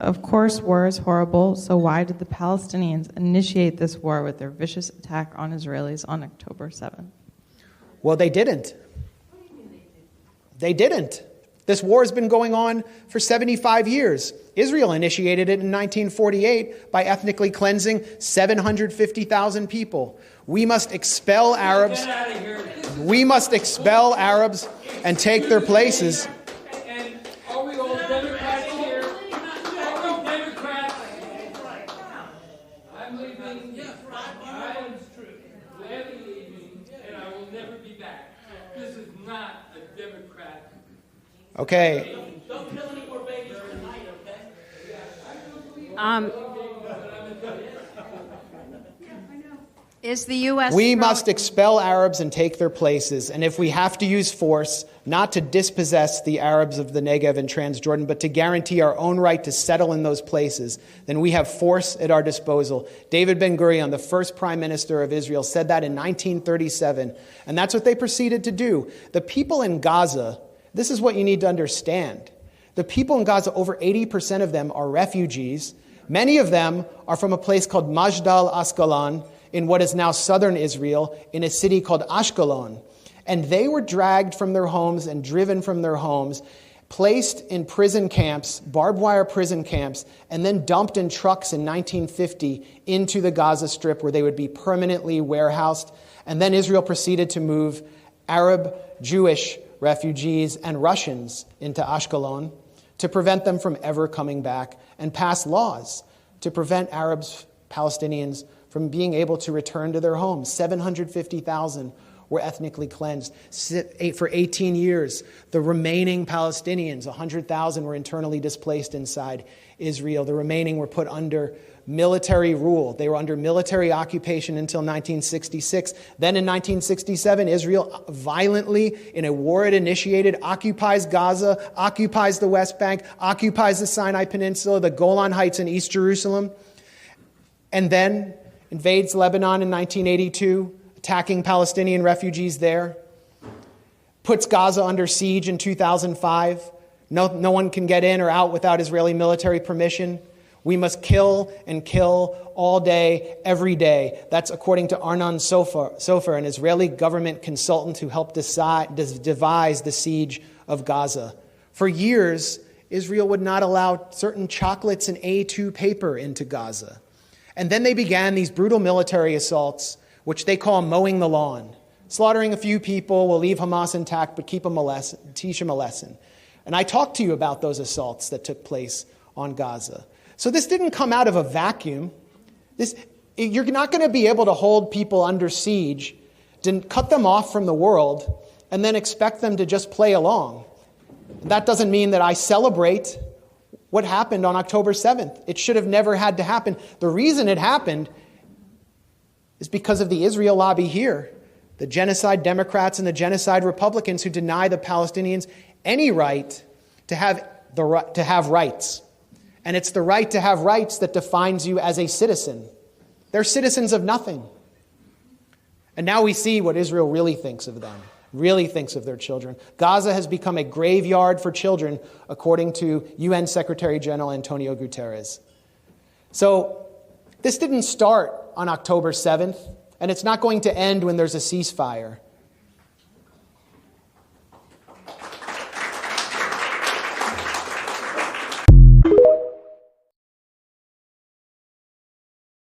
Of course, war is horrible, so why did the Palestinians initiate this war with their vicious attack on Israelis on October 7th? Well, they didn't. They didn't. This war has been going on for 75 years. Israel initiated it in 1948 by ethnically cleansing 750,000 people. We must expel Arabs. We must expel Arabs and take their places. And are we all Democrats here? Are we Democrats? I'm leaving. I am gladly leaving, and I will never be back. This is not a Democrat. Okay. Don't kill any more babies tonight, okay? Is the U.S. We must expel Arabs and take their places. And if we have to use force, not to dispossess the Arabs of the Negev and Transjordan, but to guarantee our own right to settle in those places, then we have force at our disposal. David Ben-Gurion, the first prime minister of Israel, said that in 1937. And that's what they proceeded to do. The people in Gaza, this is what you need to understand. The people in Gaza, over 80% of them are refugees. Many of them are from a place called Majdal Asqalon, in what is now southern Israel, in a city called Ashkelon. And they were dragged from their homes and driven from their homes, placed in prison camps, barbed wire prison camps, and then dumped in trucks in 1950 into the Gaza Strip, where they would be permanently warehoused. And then Israel proceeded to move Arab, Jewish refugees and Russians into Ashkelon to prevent them from ever coming back, and pass laws to prevent Arabs, Palestinians, from being able to return to their homes. 750,000 were ethnically cleansed. For 18 years, the remaining Palestinians, 100,000, were internally displaced inside Israel. The remaining were put under military rule. They were under military occupation until 1966. Then in 1967, Israel violently, in a war it initiated, occupies Gaza, occupies the West Bank, occupies the Sinai Peninsula, the Golan Heights in East Jerusalem, and then invades Lebanon in 1982, attacking Palestinian refugees there. Puts Gaza under siege in 2005. No one can get in or out without Israeli military permission. We must kill and kill all day, every day. That's according to Arnon Sofer, an Israeli government consultant who helped devise the siege of Gaza. For years, Israel would not allow certain chocolates and A2 paper into Gaza. And then they began these brutal military assaults, which they call mowing the lawn. Slaughtering a few people will leave Hamas intact, but teach them a lesson. And I talked to you about those assaults that took place on Gaza. So this didn't come out of a vacuum. You're not going to be able to hold people under siege, to cut them off from the world, and then expect them to just play along. That doesn't mean that I celebrate what happened on October 7th. It should have never had to happen. The reason it happened is because of the Israel lobby here, the genocide Democrats and the genocide Republicans who deny the Palestinians any right to have rights. And it's the right to have rights that defines you as a citizen. They're citizens of nothing. And now we see what Israel really thinks of them, really thinks of their children. Gaza has become a graveyard for children, according to UN Secretary General Antonio Guterres. So this didn't start on October 7th, and it's not going to end when there's a ceasefire.